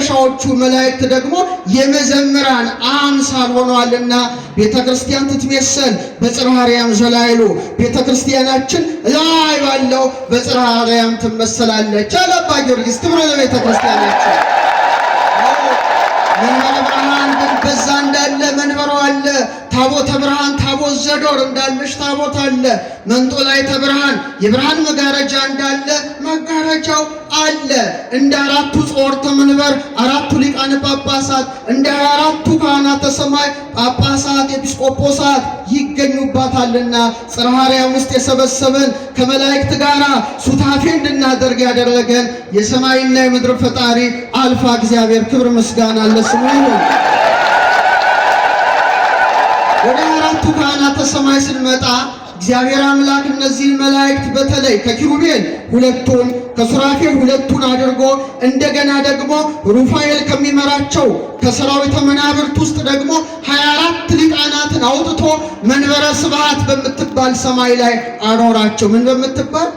የመጨረሻዎቹ መላእክት ደግሞ የመዘምራን አምሳል ሆነዋልና ቤተክርስቲያን ትትመሰል በጽርሐ አርያም ዘላይሉ ቤተክርስቲያናችን ላይ ባለው በጽርሐ አርያም ትመሰላለች። አባ ጊዮርጊስ ክብር ለቤተክርስቲያናችን። መንበረ ብርሃን ግን በዛ እንዳለ መንበሩ አለ። ታቦተ ብርሃን ታቦት ዘዶር እንዳለች ታቦት አለ። መንጦላዕተ ብርሃን የብርሃን መጋረጃ እንዳለ መጋረጃው አለ። እንደ አራቱ ጾርተ መንበር አራቱ ሊቃነ ጳጳሳት እንደ 24ቱ ካህናተ ሰማይ ጳጳሳት ኤጲስቆጶሳት ይገኙባታልና ጽርሐ አርያም ውስጥ የሰበሰበን ከመላእክት ጋር ሱታፌ እንድናደርግ ያደረገን የሰማይና የምድር ፈጣሪ አልፋ እግዚአብሔር ክብር ምስጋና ለስሙ ይሁን። ወደ 24ቱ ካህናተ ሰማይ ስንመጣ እግዚአብሔር አምላክ እነዚህን መላእክት በተለይ ከኪሩቤል ሁለቱን ከሱራፌል ሁለቱን አድርጎ እንደገና ደግሞ ሩፋኤል ከሚመራቸው ከሰራዊተ መናብርት ውስጥ ደግሞ 24 ሊቃናትን አውጥቶ መንበረ ስብሐት በምትባል ሰማይ ላይ አኖራቸው። ምን በምትባል?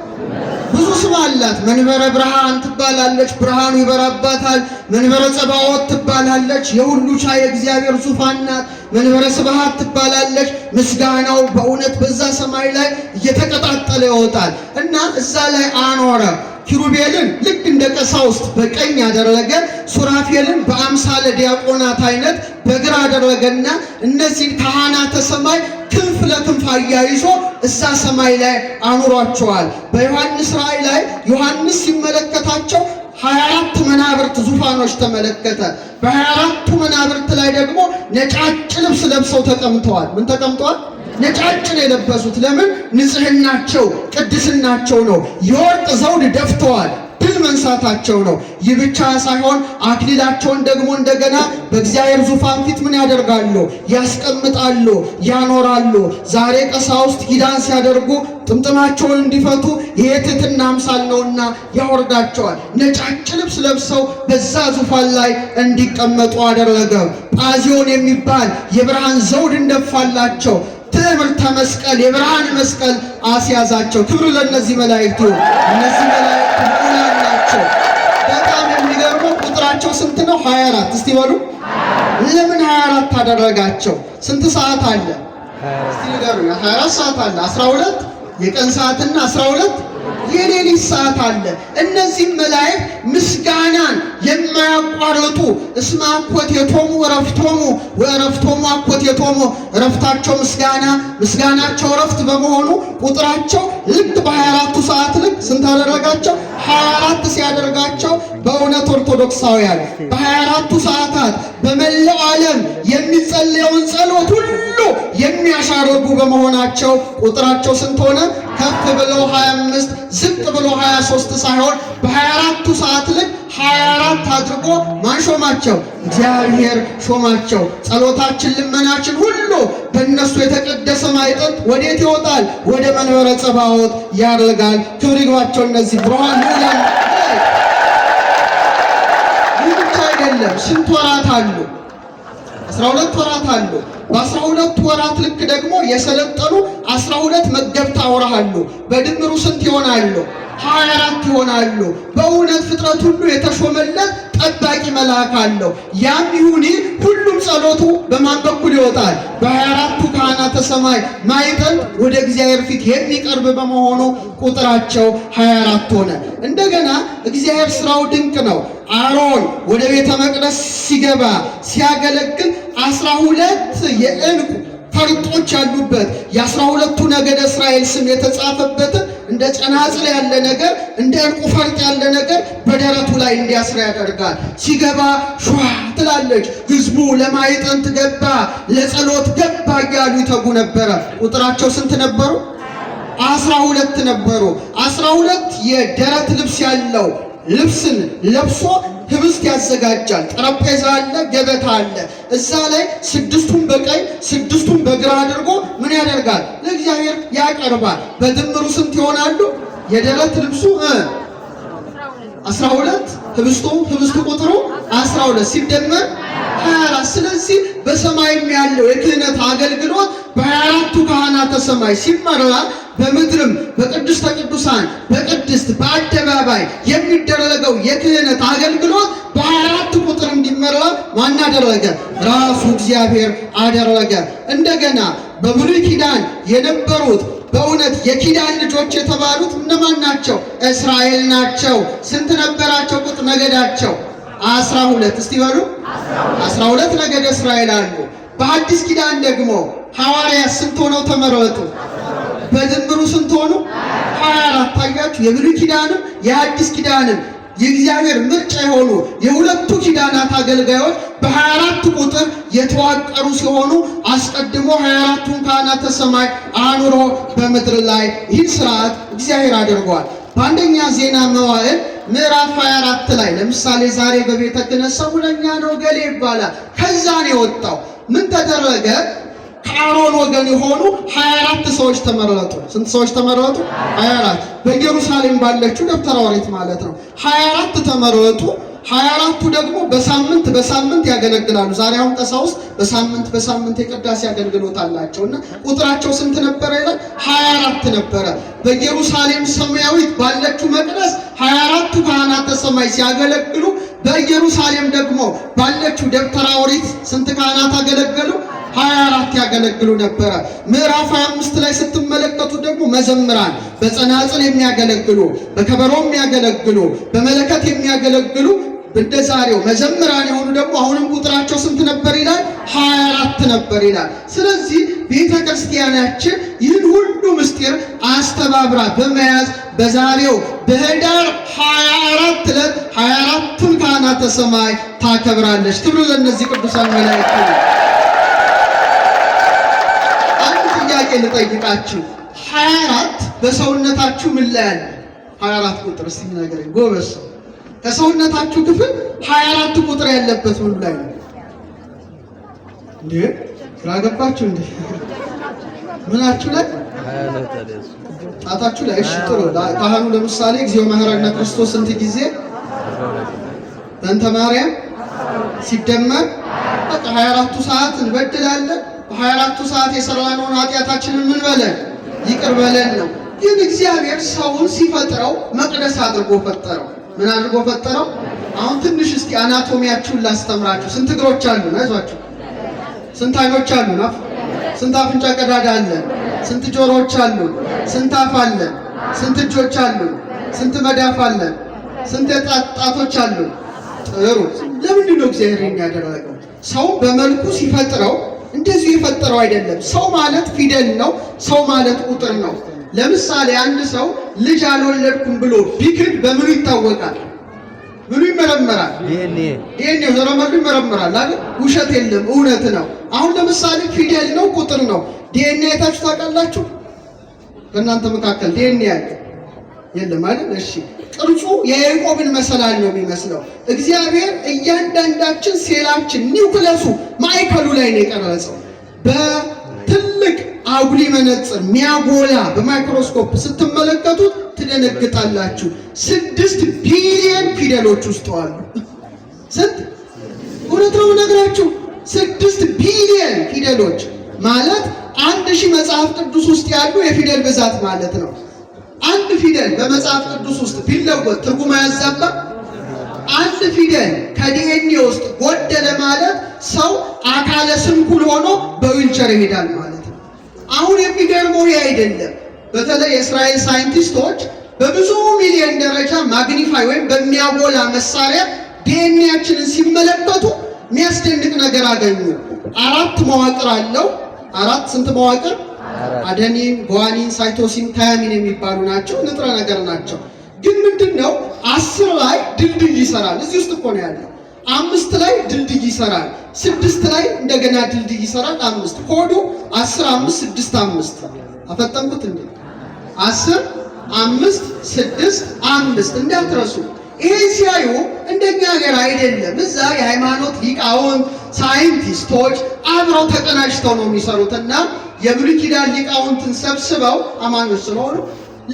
ብዙ ስም አላት። መንበረ ብርሃን ትባላለች፣ ብርሃኑ ይበራባታል። መንበረ ጸባዖት ትባላለች፣ የሁሉ ቻይ የእግዚአብሔር ዙፋን ናት። መንበረ ስብሐት ትባላለች፣ ምስጋናው በእውነት በዛ ሰማይ ላይ እየተቀጣጠለ ይወጣል እና እዛ ላይ አኖረ። ኪሩቤልን ልክ እንደ ቀሳውስት በቀኝ ያደረገ፣ ሱራፌልን በአምሳለ ዲያቆናት አይነት በግራ አደረገና እነዚህን ካህናተ ሰማይ ክንፍ ለክንፍ አያይዞ እዛ ሰማይ ላይ አኑሯቸዋል። በዮሐንስ ራእይ ላይ ዮሐንስ ሲመለከታቸው 24 መናብርት ዙፋኖች ተመለከተ። በ24ቱ መናብርት ላይ ደግሞ ነጫጭ ልብስ ለብሰው ተቀምጠዋል። ምን ተቀምጠዋል? ነጫጭ ነው የለበሱት። ለምን? ንጽህናቸው ቅድስናቸው ነው። የወርቅ ዘውድ ደፍተዋል። ድል መንሳታቸው ነው። ይህ ብቻ ሳይሆን አክሊላቸውን ደግሞ እንደገና በእግዚአብሔር ዙፋን ፊት ምን ያደርጋሉ? ያስቀምጣሉ፣ ያኖራሉ። ዛሬ ቀሳውስት ኪዳን ሲያደርጉ ጥምጥማቸውን እንዲፈቱ የትሕትና አምሳል ነውና ያወርዳቸዋል። ነጫጭ ልብስ ለብሰው በዛ ዙፋን ላይ እንዲቀመጡ አደረገ። ጳዚዮን የሚባል የብርሃን ዘውድ እንደፋላቸው። ትዕምርተ መስቀል የብርሃን መስቀል አስያዛቸው። ክብር ለእነዚህ መላእክት ይሁን። እነዚህ መላእክት ብሩካን ናቸው። በጣም የሚገርመው ቁጥራቸው ስንት ነው? 24። እስቲ በሉ ለምን 24 አደረጋቸው? ስንት ሰዓት አለ? እስቲ ንገሩኝ። 24 ሰዓት አለ። 12 የቀን ሰዓትና 12 የሌሊት ሰዓት አለ። እነዚህ መላእክት ምስጋናን የማያቋርጡ እስመ አኮቴቶሙ ወረፍቶሙ ወረፍቶሙ አኮቴቶሙ፣ ረፍታቸው ምስጋና ምስጋናቸው ረፍት በመሆኑ ቁጥራቸው ልክ በ24ቱ ሰዓት ልክ ስንት አደረጋቸው? 24 ሲያደርጋቸው በእውነት ኦርቶዶክሳውያን በ24ቱ ሰዓታት በመላው ዓለም የሚጸለየውን ጸሎት ሁሉ የሚያሻርጉ በመሆናቸው ቁጥራቸው ስንት ሆነ? ከፍ ብለው 25 ዝቅ ብሎ 23 ሳይሆን በ24ቱ ሰዓት ልክ 24 አድርጎ ማን ሾማቸው? እግዚአብሔር ሾማቸው። ጸሎታችን ልመናችን ሁሉ በእነሱ የተቀደሰ ማዕጠንት ወዴት ይወጣል? ወደ መንበረ ጸባዖት ያደርጋል። ክብር ይግባቸው። እነዚህ ብሩካን ይሁን። ይህ ብቻ አይደለም። ስንት ወራት አሉ? 12 ወራት አሉ። በ12 ወራት ልክ ደግሞ የሰለጠኑ 12 መገብታ ወራት አሉ። በድምሩ ስንት ይሆናሉ? 24 ይሆናሉ። በእውነት ፍጥረት ሁሉ የተሾመለት ጠባቂ መልአክ አለው። ያም ይሁን ሁሉም ጸሎቱ በማን በኩል ይወጣል? በ24ቱ ካህናተ ሰማይ ማዕጠንት ወደ እግዚአብሔር ፊት የሚቀርብ በመሆኑ ቁጥራቸው 24 ሆነ። እንደገና እግዚአብሔር ስራው ድንቅ ነው። አሮን ወደ ቤተ መቅደስ ሲገባ ሲያገለግል 12 የዕንቁ ፈርጦች ያሉበት የ12ቱ ነገደ እስራኤል ስም የተጻፈበትን እንደ ጸናጽል ያለ ነገር እንደ ዕንቁ ፈርጥ ያለ ነገር በደረቱ ላይ እንዲያስር ያደርጋል። ሲገባ ሸዋ ትላለች። ህዝቡ ለማዕጠንት ገባ፣ ለጸሎት ገባ እያሉ ይተጉ ነበረ። ቁጥራቸው ስንት ነበሩ? 12 ነበሩ። 12 የደረት ልብስ ያለው ልብስን ለብሶ ህብስት ያዘጋጃል። ጠረጴዛ አለ፣ ገበታ አለ። እዛ ላይ 6ቱን በቀኝ 6ቱን በግራ አድርጎ ምን ያደርጋል? ለእግዚአብሔር ያቀርባል። በድምሩ ስንት ይሆናሉ? የደረት ልብሱ 12 ህብስቱ ቁጥሩ 12 ሲደመር 24። ስለዚህ በሰማይም ያለው የክህነት አገልግሎት በ24ቱ ካህናተ ሰማይ ሲመራ በምድርም በቅድስተ ቅዱሳን በቅድስት በአደባባይ የሚደረገው የክህነት አገልግሎት በ24 ቁጥር ማን አደረገ? ራሱ እግዚአብሔር አደረገ። እንደገና በብሉይ ኪዳን የነበሩት በእውነት የኪዳን ልጆች የተባሉት እነማን ናቸው? እስራኤል ናቸው። ስንት ነበራቸው ቁጥር ነገዳቸው? 12። እስቲ በሉ 12 ነገደ እስራኤል አሉ። በአዲስ ኪዳን ደግሞ ሐዋርያት ስንት ሆነው ተመረጡ? በድምሩ ስንት ሆኑ? 24። ታያችሁ፣ የብሉይ ኪዳንም የአዲስ ኪዳንም የእግዚአብሔር ምርጫ የሆኑ የሁለቱ ኪዳናት አገልጋዮች በ24 ቁጥር የተዋቀሩ ሲሆኑ አስቀድሞ 24ቱን ካህናተ ሰማይ አኑሮ በምድር ላይ ይህን ስርዓት እግዚአብሔር አድርጓል። በአንደኛ ዜና መዋዕል ምዕራፍ 24 ላይ ለምሳሌ ዛሬ በቤተ ክህነት ሰሙነኛ ነው ገሌ ይባላል። ከዛ ነው የወጣው። ምን ተደረገ? ከአሮን ወገን የሆኑ 24 ሰዎች ተመረጡ። ስንት ሰዎች ተመረጡ? 24። በኢየሩሳሌም ባለችው ደብተራ ኦሪት ማለት ነው። 24 ተመረጡ። 24ቱ ደግሞ በሳምንት ያገለግላሉ። ዛሬ አሁን ቀሳውስት በሳምንት የቅዳሴ አገልግሎት አላቸውና ቁጥራቸው ስንት ነበረ ይላል? 24 ነበረ። በኢየሩሳሌም ሰማያዊት ባለችው መቅደስ 24ቱ ካህናተ ሰማይ ሲያገለግሉ፣ በኢየሩሳሌም ደግሞ ባለችው ደብተራ ኦሪት ስንት ካህናት አገለገሉ? 24 ያገለግሉ ነበረ። ምዕራፍ 25 ላይ ስትመለከቱ ደግሞ መዘምራን በጸናጽል የሚያገለግሉ፣ በከበሮ የሚያገለግሉ፣ በመለከት የሚያገለግሉ እንደዛሬው መዘምራን የሆኑ ደግሞ አሁንም ቁጥራቸው ስንት ነበር ይላል? 24 ነበር ይላል። ስለዚህ ቤተ ክርስቲያናችን ይህን ሁሉ ምስጢር አስተባብራ በመያዝ በዛሬው በኅዳር 24 ዕለት 24ቱን ካህናተ ሰማይ ታከብራለች። ክብር ለእነዚህ ቅዱሳን መላእክት። ጥያቄ ልጠይቃችሁ። 24 በሰውነታችሁ ምን ላይ አለ? 24 ቁጥር እስቲ ንገረኝ ጎበዝ። ከሰውነታችሁ ክፍል 24 ቁጥር ያለበት ምን ላይ ነው እንዴ? ግራ ገባችሁ እንዴ? ምናችሁ ላይ? ጣታችሁ ላይ። እሺ ጥሩ። ካህኑ ለምሳሌ እግዚኦ መሐረነ ክርስቶስ ስንት ጊዜ? በእንተ ማርያም ሲደመር በቃ 24ቱ ሰዓት እንበድላለን። በ24ቱ ሰዓት የሰራነውን ኃጢአታችንን ምን በለን? ይቅር በለን ነው። ግን እግዚአብሔር ሰውን ሲፈጥረው መቅደስ አድርጎ ፈጠረው። ምን አድርጎ ፈጠረው? አሁን ትንሽ እስቲ አናቶሚያችሁን ላስተምራችሁ። ስንት እግሮች አሉ? አይዟችሁ። ስንት አይኖች አሉ? ስንት አፍንጫ ቀዳዳ አለ? ስንት ጆሮዎች አሉ? ስንት አፍ አለ? ስንት እጆች አሉ? ስንት መዳፍ አለ? ስንት ጣቶች አሉ? ጥሩ። ለምንድን ነው እግዚአብሔር የሚያደርገው? ሰው በመልኩ ሲፈጥረው እንደዚህ የፈጠረው አይደለም። ሰው ማለት ፊደል ነው። ሰው ማለት ቁጥር ነው። ለምሳሌ አንድ ሰው ልጅ አልወለድኩም ብሎ ቢክድ በምኑ ይታወቃል? ምኑ ይመረመራል? ዲኤንኤ ዘረመሉ ይመረመራል አይደል? ውሸት የለም፣ እውነት ነው። አሁን ለምሳሌ ፊደል ነው፣ ቁጥር ነው። ዲኤንኤ አይታችሁ ታውቃላችሁ? በእናንተ መካከል ዲኤንኤ ያለ የለም አይደል? እሺ፣ ቅርጹ የያዕቆብን መሰላል ነው የሚመስለው። እግዚአብሔር እያንዳንዳችን ሴላችን ኒውክለሱ ማዕከሉ ላይ ነው የቀረጸው። በትልቅ አጉሊ መነጽር ሚያጎላ በማይክሮስኮፕ ስትመለከቱት ትደነግጣላችሁ። 6 ቢሊዮን ፊደሎች ውስጥ አሉ። ስንት? እውነት ነው የምነግራችሁ። 6 ቢሊዮን ፊደሎች ማለት 1000 መጽሐፍ ቅዱስ ውስጥ ያሉ የፊደል ብዛት ማለት ነው። አንድ ፊደል በመጽሐፍ ቅዱስ ውስጥ ቢለወጥ ትርጉም አያዛባ? አንድ ፊደል ከዲኤንኤ ውስጥ ጎደለ ማለት ሰው አካለ ስንኩል ሆኖ በዊልቸር ይሄዳል ማለት ነው። አሁን የሚገርመው ይሄ አይደለም። በተለይ የእስራኤል ሳይንቲስቶች በብዙ ሚሊዮን ደረጃ ማግኒፋይ ወይም በሚያጎላ መሳሪያ ዲኤንኤያችንን ሲመለከቱ የሚያስደንቅ ነገር አገኙ። 4 መዋቅር አለው። 4 ስንት መዋቅር? አደኒን፣ ጓኒን፣ ሳይቶሲን፣ ታያሚን የሚባሉ ናቸው። ንጥረ ነገር ናቸው። ግን ምንድነው 10 ላይ ድልድይ ይሰራል። እዚህ ውስጥ እኮ ነው ያለው። 5 ላይ ድልድይ ይሰራል። 6 ላይ እንደገና ድልድይ ይሰራል። 5 ኮዱ 10 5 6 5 አፈጠንኩት እንዴ? 10 5 6 5 እንዳትረሱ። ይሄ ሲያዩ እንደኛ ሀገር አይደለም። እዛ የሃይማኖት ሊቃውንት ሳይንቲስቶች አብረው ተቀናጅተው ነው የሚሰሩትና የብሉይ ኪዳን ሊቃውንትን ሰብስበው አማኞች ስለሆኑ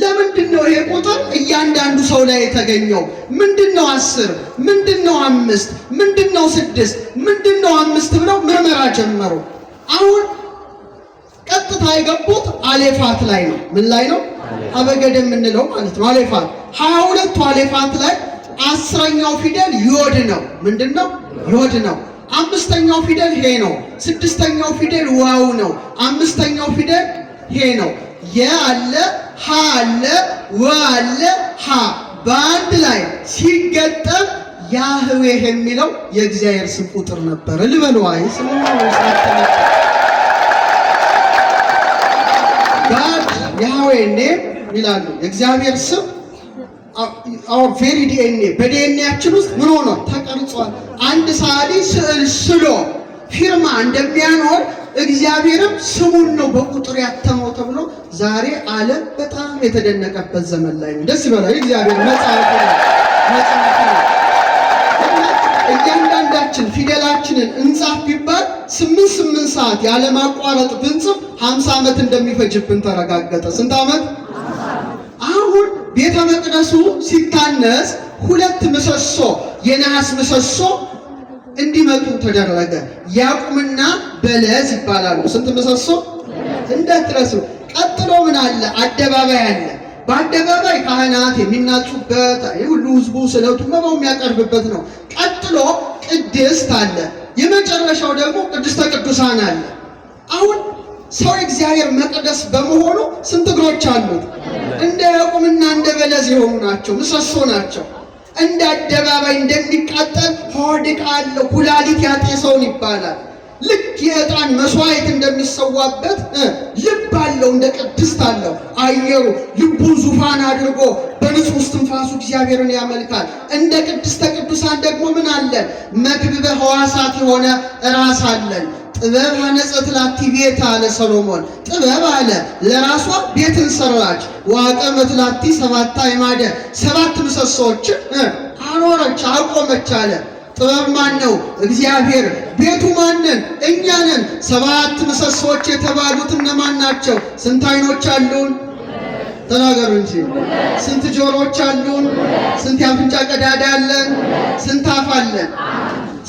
ለምንድነው ይሄ ቁጥር እያንዳንዱ ሰው ላይ የተገኘው? ምንድነው 10? ምንድነው 5? ምንድነው 6? ምንድነው 5 ብለው ምርመራ ጀመሩ። አሁን ቀጥታ የገቡት አሌፋት ላይ ነው። ምን ላይ ነው? አበገደ የምንለው ማለት ነው። አሌፋት 22ቱ አሌፋት ላይ 10ኛው ፊደል ዮድ ነው። ምንድነው? ዮድ ነው። አምስተኛው ፊደል ሄ ነው። ስድስተኛው ፊደል ዋው ነው። አምስተኛው ፊደል ሄ ነው። የ አለ፣ ሀ አለ፣ ወ አለ፣ ሀ በአንድ ላይ ሲገጠም ያህዌህ የሚለው የእግዚአብሔር ስም ቁጥር ነበር። ልበልዋይ ጋድ ያህዌህ ኔም ይላሉ። የእግዚአብሔር ስም our very DNA በዲኤንኤያችን ውስጥ ምን ሆኖ ተቀርጿል። አንድ ሰዓሊ ስዕል ስሎ ፊርማ እንደሚያኖር እግዚአብሔርም ስሙን ነው በቁጥር ያተመው ተብሎ ዛሬ ዓለም በጣም የተደነቀበት ዘመን ላይ ነው። ደስ ይበላል። እግዚአብሔር መጽሐፍ ነው። እያንዳንዳችን ፊደላችንን እንጻፍ ቢባል 8 ሰዓት ያለማቋረጥ ብንጽፍ 50 ዓመት እንደሚፈጅብን ተረጋገጠ። ስንት ዓመት? አሁን ቤተ መቅደሱ ሲታነስ 2 ምሰሶ የነሐስ ምሰሶ እንዲመጡ ተደረገ። ያዕቆብና በለስ ይባላሉ። ስንት ምሰሶ እንዳትረሱ። ቀጥሎ ምን አለ? አደባባይ አለ። በአደባባይ ካህናት የሚናጹበት ሁሉ ህዝቡ ስለቱ መባው የሚያቀርብበት ነው። ቀጥሎ ቅድስት አለ። የመጨረሻው ደግሞ ቅድስተ ቅዱሳን አለ። አሁን ሰው እግዚአብሔር መቅደስ በመሆኑ ስንት እግሮች አሉት? እንደ ያዕቆብና እንደ በለስ የሆኑ ናቸው። ምሰሶ ናቸው። እንደ አደባባይ እንደሚቃጠል ሆድ አለው። ኩላሊት ያጤሰውን ይባላል። ልክ የዕጣን መስዋዕት እንደሚሰዋበት ልብ አለው። እንደ ቅድስት አለው። አየሩ ልቡን ዙፋን አድርጎ በንጹህ እስትንፋሱ እግዚአብሔርን ያመልካል። እንደ ቅድስተ ቅዱሳን ደግሞ ምን አለን? መክብበ ሕዋሳት የሆነ ራስ አለን። ጥበብ ሀነጸት ላቲ ቤት አለ ሰሎሞን። ጥበብ አለ ለራሷ ቤትን ሰራች። ዋቀመት ላቲ 7 አዕማደ 7 ምሰሶዎችን አኖረች አቆመች አለ። ጥበብ ማን ነው? እግዚአብሔር። ቤቱ ማንን? እኛንን። 7 ምሰሶዎች የተባሉት እነማን ናቸው? ስንት ዓይኖች አሉን? ተናገሩ እንጂ። ስንት ጆሮዎች አሉን? ስንት የአፍንጫ ቀዳዳ አለን? ስንት አፍ አለን?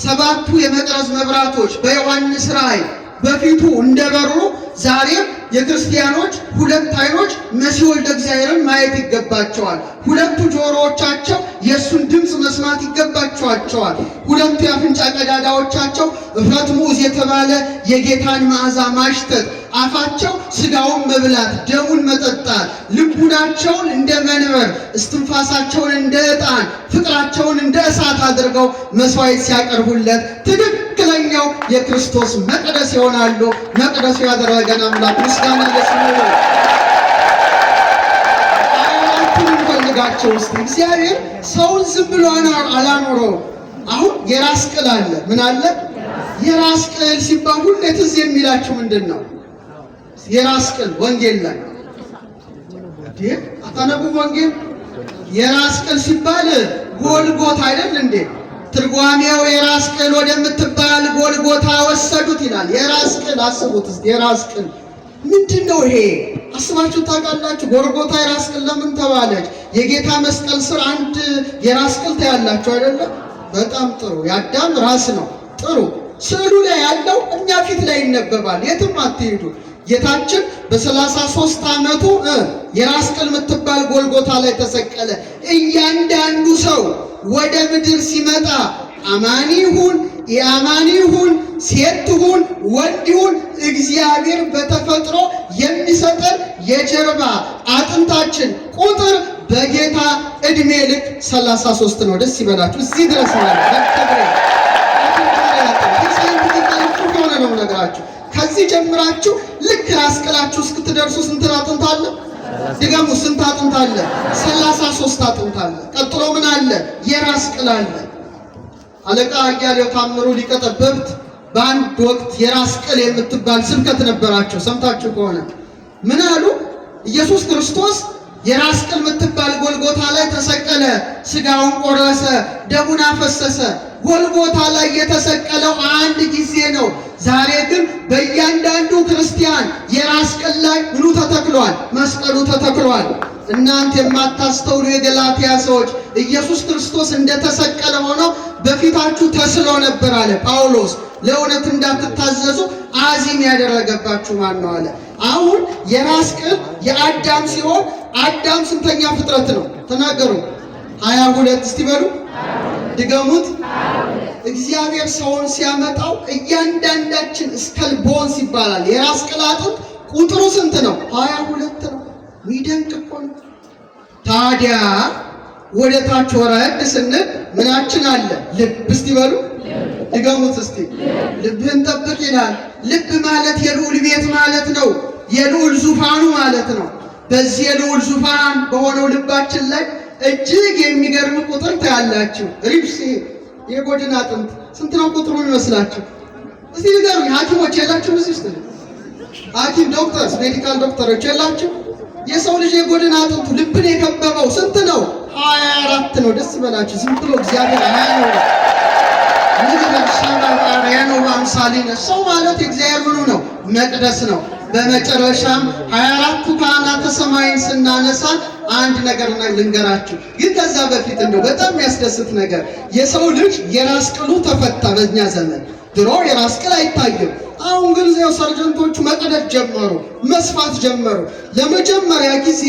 7ቱ የመቅረዝ መብራቶች በዮሐንስ ራእይ በፊቱ እንደበሩ ዛሬም የክርስቲያኖች 2 ዓይኖች መሲሕ ወልደ እግዚአብሔርን ማየት ይገባቸዋል። 2 ጆሮዎቻቸው የእሱን ድምፅ መስማት ይገባቸዋል። 2 የአፍንጫ ቀዳዳዎቻቸው እፍረት ሙዝ የተባለ የጌታን መዓዛ ማሽተት፣ አፋቸው ስጋውን መብላት ደሙን መጠጣት፣ ልቡናቸውን እንደ መንበር እስትንፋሳቸውን እንደ ዕጣን ፍቅራቸውን እንደ እሳት አድርገው መስዋዕት ሲያቀርቡለት ትክክለኛው የክርስቶስ መቅደስ ይሆናሉ። መቅደሱ ያደረገን አምላክ ምስጋና ለስሙ ይሁን። አያቱን እንፈልጋቸው ውስጥ እግዚአብሔር ሰውን ዝም ብሎ አላኖረው። አሁን የራስ ቅል አለ። ምን አለ? የራስ ቅል ሲባል ሁሌ ትዝ የሚላችሁ ምንድን ነው? የራስ ቅል ወንጌል ላይ አታነቡ? ወንጌል የራስ ቅል ሲባል ጎልጎታ አይደል እንዴ? ትርጓሜው የራስ ቅል ወደምትባል ጎልጎታ ወሰዱት ይላል። የራስ ቅል አስቡት እስቲ። የራስ ቅል ምንድን ነው ይሄ? አስባችሁ ታውቃላችሁ? ጎልጎታ የራስ ቅል ለምን ተባለች? የጌታ መስቀል ስር አንድ የራስ ቅል ታያላችሁ አይደለም? በጣም ጥሩ። የአዳም ራስ ነው። ጥሩ። ስዕሉ ላይ ያለው እኛ ፊት ላይ ይነበባል። የትም አትሄዱ። ጌታችን በ33 ዓመቱ የራስ ቅል የምትባል ጎልጎታ ላይ ተሰቀለ። እያንዳንዱ ሰው ወደ ምድር ሲመጣ አማኒ ይሁን የአማኒ ይሁን ሴት ይሁን ወንድ ይሁን እግዚአብሔር በተፈጥሮ የሚሰጠን የጀርባ አጥንታችን ቁጥር በጌታ እድሜ ልክ 33 ነው። ደስ ይበላችሁ። እዚህ ድረስ ነው ነገራችሁ። ከዚህ ጀምራችሁ ልክ ራስ ቅላችሁ እስክትደርሱ ስንት አጥንት አለ? ድገሙ። ስንት አጥንት አለ? 33 አጥንት አለ። ቀጥሎ ምን አለ? የራስ ቅል አለ። አለቃ አያሌው ታምሩ ሊቀ ጠበብት በአንድ ወቅት የራስ ቅል የምትባል ስብከት ነበራቸው። ሰምታችሁ ከሆነ ምን አሉ? ኢየሱስ ክርስቶስ የራስ ቅል የምትባል ጎልጎታ ላይ ተሰቀለ። ስጋውን ቆረሰ፣ ደሙን አፈሰሰ። ጎልጎታ ላይ የተሰቀለው አንድ ጊዜ ነው። ዛሬ ግን በእያንዳንዱ ክርስቲያን የራስ ቅል ላይ ምኑ ተተክሏል? መስቀሉ ተተክሏል። እናንተ የማታስተውሉ የገላትያ ሰዎች ኢየሱስ ክርስቶስ እንደተሰቀለ ሆኖ በፊታችሁ ተስሎ ነበር አለ ጳውሎስ። ለእውነት እንዳትታዘዙ አዚም ያደረገባችሁ ማን ነው አለ። አሁን የራስ ቅል የአዳም ሲሆን አዳም ስንተኛ ፍጥረት ነው? ተናገሩ። 22 እስቲ በሉ። ድገሙት። እግዚአብሔር ሰውን ሲያመጣው እያንዳንዳችን ስከል ቦንስ ይባላል። የራስ ቅል አጥንት ቁጥሩ ስንት ነው? 22 ነው። ሚደንቅ እኮ ነው። ታዲያ ወደ ታች ወረድ ስንል ምናችን አለ? ልብ። እስቲ በሉ ድገሙት እስቲ። ልብህን ጠብቅ ይላል። ልብ ማለት የልዑል ቤት ማለት ነው። የልዑል ዙፋኑ ማለት ነው። በዚህ የልዑል ዙፋን በሆነው ልባችን ላይ እጅግ የሚገርም ቁጥር ታያላችሁ። ሪብስ የጎድን አጥንት ስንት ነው ቁጥሩ ይመስላችሁ? እስቲ ንገሩኝ። ሐኪሞች የላችሁ? እዚህ ውስጥ ሐኪም ዶክተርስ፣ ሜዲካል ዶክተሮች የላችሁ? የሰው ልጅ የጎድን አጥንቱ ልብን የከበበው ስንት ነው? 24 ነው። ደስ በላችሁ። ዝም ብሎ እግዚአብሔር 20 ነው። ሰው ማለት የእግዚአብሔር ምኑ ነው? መቅደስ ነው። በመጨረሻም 24ቱ ካህናተ ሰማይን ስናነሳ አንድ ነገር ልንገራችሁ። ግን ከዛ በፊት እንደው በጣም የሚያስደስት ነገር የሰው ልጅ የራስ ቅሉ ተፈታ። በእኛ ዘመን ድሮ የራስ ቅል አይታይም። አሁን ግን እዚያው ሰርጀንቶቹ መቅደድ ጀመሩ፣ መስፋት ጀመሩ። ለመጀመሪያ ጊዜ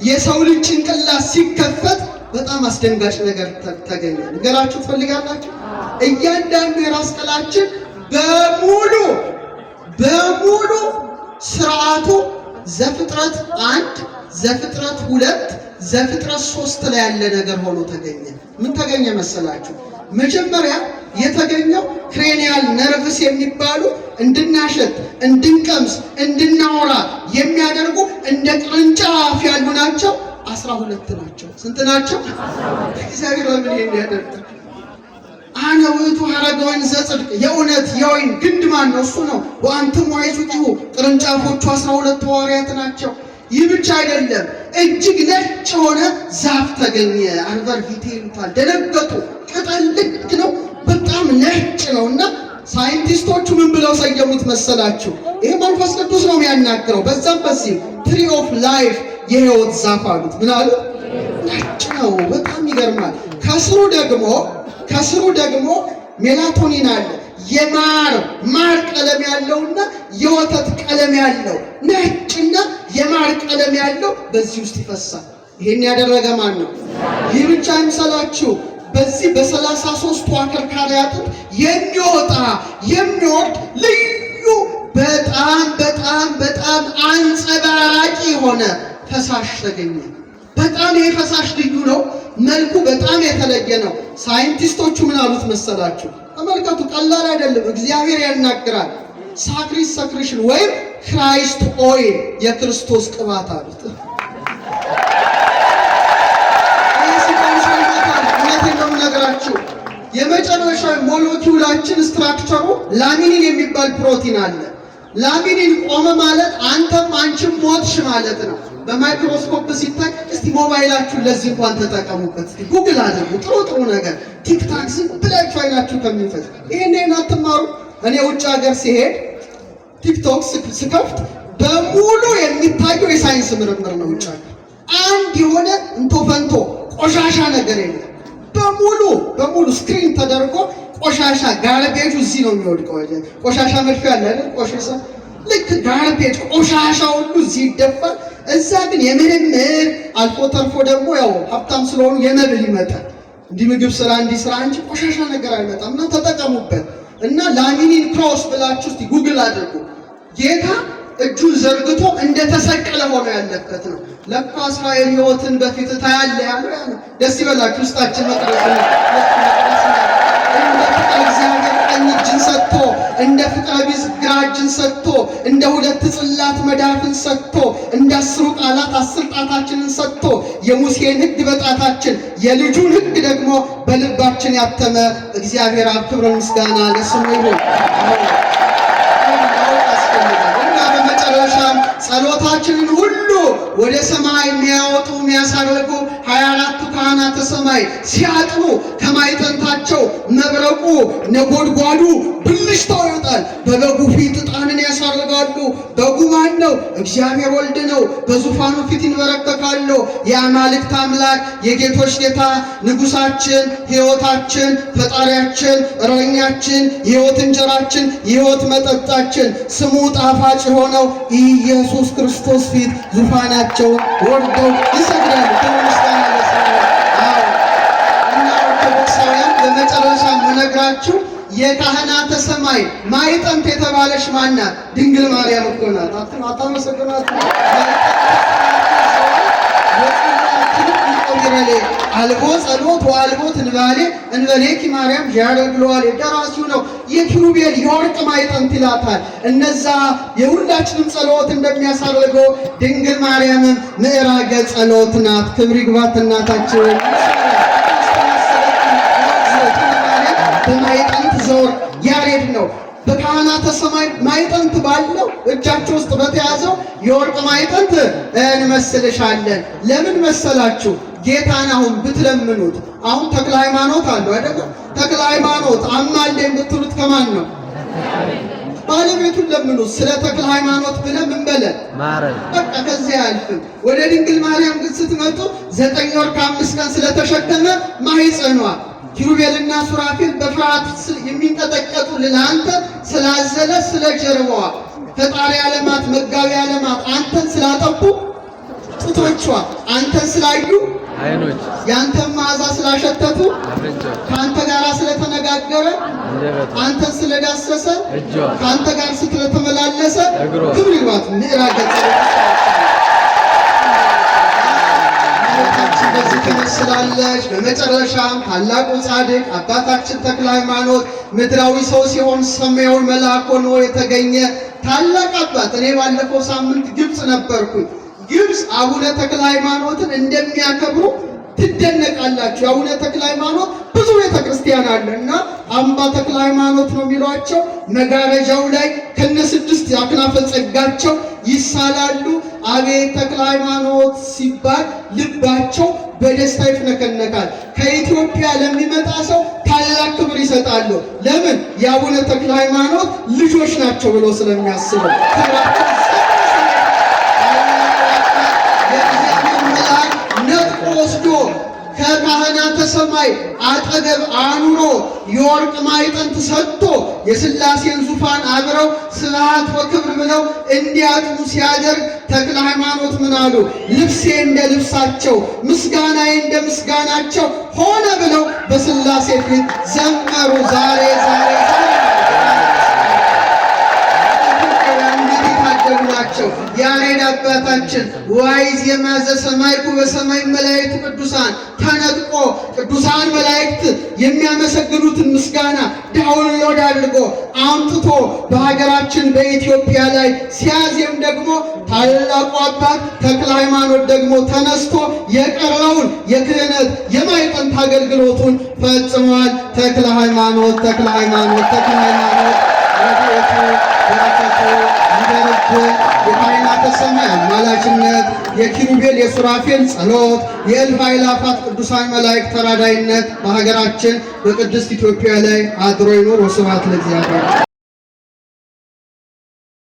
የሰው ልጅ ጭንቅላት ሲከፈት በጣም አስደንጋጭ ነገር ተገኘ። ንገራችሁ ትፈልጋላችሁ? እያንዳንዱ የራስ ቅላችን በሙሉ ስርዓቱ ዘፍጥረት 1 ዘፍጥረት 2 ዘፍጥረት 3 ላይ ያለ ነገር ሆኖ ተገኘ። ምን ተገኘ መሰላችሁ? መጀመሪያ የተገኘው ክሬኒያል ነርቭስ የሚባሉ እንድናሸት፣ እንድንቀምስ፣ እንድናወራ የሚያደርጉ እንደ ቅርንጫፍ ያሉ ናቸው። 12 ናቸው። ስንት ናቸው? እግዚአብሔር ለምን ይሄን ያደርጋል? አነ ውእቱ ሐረገ ወይን ዘጽድቅ፣ የእውነት የወይን ግንድ ማን ነው? እሱ ነው። ወአንትሙ አይጹቂሁ፣ ቅርንጫፎቹ 12 ሐዋርያት ናቸው። ይህ ብቻ አይደለም፣ እጅግ ነጭ የሆነ ዛፍ ተገኘ። አርበር ቪቴ ይሉታል። ደነገጡ። ቅጠል ልክ ነው፣ በጣም ነጭ ነውና ሳይንቲስቶቹ ምን ብለው ሰየሙት መሰላችሁ? ይሄ መንፈስ ቅዱስ ነው የሚያናግረው። በዛም በዚህ ትሪ ኦፍ ላይፍ፣ የህይወት ዛፍ አሉት። ምን አሉ? ነጭ ነው። በጣም ይገርማል። ከስሩ ደግሞ ሜላቶኒን አለ። የማር ቀለም ያለውና የወተት ቀለም ያለው ነጭና የማር ቀለም ያለው በዚህ ውስጥ ይፈሳል። ይሄን ያደረገ ማን ነው? ይህ ብቻ አይምሰላችሁ። በዚህ በ33ቱ አከርካሪ አጥንት የሚወርድ ልዩ በጣም አንጸባራቂ የሆነ ፈሳሽ ተገኘ። በጣም ይሄ ፈሳሽ ልዩ ነው። መልኩ በጣም የተለየ ነው። ሳይንቲስቶቹ ምን አሉት መሰላችሁ? ተመልከቱ፣ ቀላል አይደለም። እግዚአብሔር ያናግራል። ሳክሪስ ሰክሪሽን ወይም ክራይስት ኦይል፣ የክርስቶስ ቅባት አሉት። እውነቴን ነው የምነግራችሁ። የመጨረሻው ሞለኪውላችን ስትራክቸሩ ላሚኒን የሚባል ፕሮቲን አለ። ላሚኒን ቆመ ማለት አንተም አንቺም ሞትሽ ማለት ነው። በማይክሮስኮፕ ሲታይ እስቲ ሞባይላችሁን ለዚህ እንኳን ተጠቀሙበት። እስቲ ጉግል አድርጉ። ጥሩ ነገር ቲክታክ ዝም ብላችሁ አይናችሁ ከሚፈጅ ይሄን አትማሩ። እኔ ውጭ ሀገር ሲሄድ ቲክቶክ ስከፍት በሙሉ የሚታየው የሳይንስ ምርምር ነው። ውጭ ሀገር አንድ የሆነ እንቶፈንቶ ቆሻሻ ነገር የለም። በሙሉ ስክሪን ተደርጎ ቆሻሻ ጋርቤጁ እዚህ ነው የሚወድቀው። ቆሻሻ መድፊያ አለ አይደል? ቆሻሻ ልክ ጋርቤጅ ቆሻሻ ሁሉ እዚህ ይደፋል። እዛ ግን የምርምር አልፎ ተርፎ ደግሞ ያው ሀብታም ስለሆኑ የመብል ይመጣል። እንዲህ ምግብ ስራ እንጂ ቆሻሻ ነገር አይመጣም። እና ተጠቀሙበት። እና ላሚኒን ክሮስ ብላችሁ እስቲ ጉግል አድርጉ። ጌታ እጁን ዘርግቶ እንደተሰቀለ ሆኖ ያለበት ነው። ለካ እስራኤል ሕይወትን በፊት ታያለ ያለው ያ ነው። ደስ ይበላችሁ። ውስጣችን መቅደስ ነው። እግዚአብሔር ቀኝ እጅን ሰጥቶ እንደ ፍቅረ ቢዝ ግራ እጅን ሰጥቶ እንደ 2 ጽላት መዳፍን ሰጥቶ እንደ 10 ቃላት 10 ጣታችንን ሰጥቶ የሙሴን ሕግ በጣታችን የልጁን ሕግ ደግሞ በልባችን ያተመ እግዚአብሔር አብ ክብር ምስጋና ለስሙ ይሁን። እና በመጨረሻም ጸሎታችንን ሁሉ ወደ ሰማይ የሚያወጡ የሚያሳርጉ 24ቱ ካህናተ ሰማይ ሲያጥኑ ከማይጠንታቸው መብረቁ ነጎድጓዱ ብልሽታው ይወጣል። በበጉ ፊት ዕጣንን ያሳርጋሉ። በጉ ማን ነው? እግዚአብሔር ወልድ ነው። በዙፋኑ ፊት ይንበረከካሉ። የአማልክት አምላክ የጌቶች ጌታ ንጉሳችን፣ ሕይወታችን፣ ፈጣሪያችን፣ እረኛችን፣ የሕይወት እንጀራችን፣ የሕይወት መጠጣችን ስሙ ጣፋጭ የሆነው ኢየሱስ ክርስቶስ ፊት ዙፋናቸውን ወርደው ይሰግዳሉ። በመጨረሻ የምነግራችሁ የካህናተ ሰማይ ማዕጠንት የተባለች ማናት? ድንግል ማርያም እኮ ናት። አታመሰግናት? አልቦ ጸሎት ወአልቦ ትንባሌ እንበሌኪ ማርያም ያረግለዋል። የደራሲው ነው። የኪሩቤል የወርቅ ማዕጠንት ይላታል። እነዛ የሁላችንም ጸሎት እንደሚያሳርገው ድንግል ማርያምም ምዕራገ ጸሎት ናት። ክብር ይግባት እናታችን። በማዕጠንት ዘወር ያሬድ ነው። በካህናተ ሰማይ ማዕጠንት ባለው እጃቸው ውስጥ በተያዘው የወርቅ ማዕጠንት እንመስልሻለን። ለምን መሰላችሁ? ጌታን አሁን ብትለምኑት፣ አሁን ተክለ ሃይማኖት አለው አይደል? ተክለ ሃይማኖት አማልደ የምትሉት ከማን ነው? ባለቤቱን ለምኑት። ስለ ተክለ ሃይማኖት ብለን ምን በለን ማረን። በቃ ከዚህ አያልፍም። ወደ ድንግል ማርያም ግን ስትመጡ 9 ወር ከ5 ቀን ስለተሸከመ ማኅፀኗ ኪሩቤልና ሱራፌል በፍርሃት የሚንቀጠቀጡ ለአንተ ስላዘለ ስለ ጀርባዋ ፈጣሪ ዓለማት መጋቢ ዓለማት አንተን ስላጠቡ ጡቶቿ አንተን ስላዩ አይኖች ያንተን መዓዛ ስላሸተቱ ከአንተ ጋር ስለተነጋገረ አንተን ስለዳሰሰ ከአንተ ጋር ስለተመላለሰ ክብር ይግባት ምዕራገ በዚህ ትመስላለች። በመጨረሻም ታላቁ ጻድቅ አባታችን ተክለ ሃይማኖት ምድራዊ ሰው ሲሆን ሰማያዊ መልአክ ሆኖ የተገኘ ታላቅ አባት። እኔ ባለፈው ሳምንት ግብፅ ነበርኩኝ። ግብፅ አቡነ ተክለ ሃይማኖትን እንደሚያከብሩ ትደነቃላችሁ። አቡነ ተክለ ሃይማኖት ብዙ ቤተክርስቲያን አለ እና አምባ ተክለ ሃይማኖት ነው የሚሏቸው። መጋረጃው ላይ ከነ6 አክናፈ ጸጋቸው ይሳላሉ። አቤት ተክለ ሃይማኖት ሲባል ልባቸው በደስታ ይፍነከነካል። ከኢትዮጵያ ለሚመጣ ሰው ታላቅ ክብር ይሰጣሉ። ለምን? የአቡነ ተክለ ሃይማኖት ልጆች ናቸው ብሎ ስለሚያስቡ ክብራቸው ነጥቆ ወስዶ ከካህናተ ሰማይ አጠገብ አኑሮ የወርቅ ማዕጠንት ሰጥቶ የሥላሴን ዙፋን አብረው ስብሐት ወክብር ብለው እንዲያጥኑ ሲያደርግ ተክለ ሃይማኖት ምን አሉ? ልብሴ እንደ ልብሳቸው ምስጋናዬ እንደ ምስጋናቸው ሆነ ብለው በሥላሴ ፊት ዘመሩ። ዛሬ ናቸው። ያሬድ አባታችን ዋይ ዜማ ዘሰማይኩ በሰማይ መላእክት ቅዱሳን ተነጥቆ ቅዱሳን መላእክት የሚያመሰግኑትን ምስጋና ዳውንሎድ አድርጎ አምጥቶ በሀገራችን በኢትዮጵያ ላይ ሲያዜም ደግሞ ታላቁ አባት ተክለ ሃይማኖት ደግሞ ተነስቶ የቀረውን የክህነት የማዕጠንት አገልግሎቱን ፈጽሟል። ተክለ ሃይማኖት ረድኤቱ በረከቱ ይደርብን። የካህናተ ሰማይ አማላጅነት፣ የኪሩቤል የሱራፌል ጸሎት፣ የእልፍ አእላፋት ቅዱሳን መላእክት ተራዳይነት በሀገራችን በቅድስት ኢትዮጵያ ላይ አድሮ ይኖር። ወስብሐት ለእግዚአብሔር።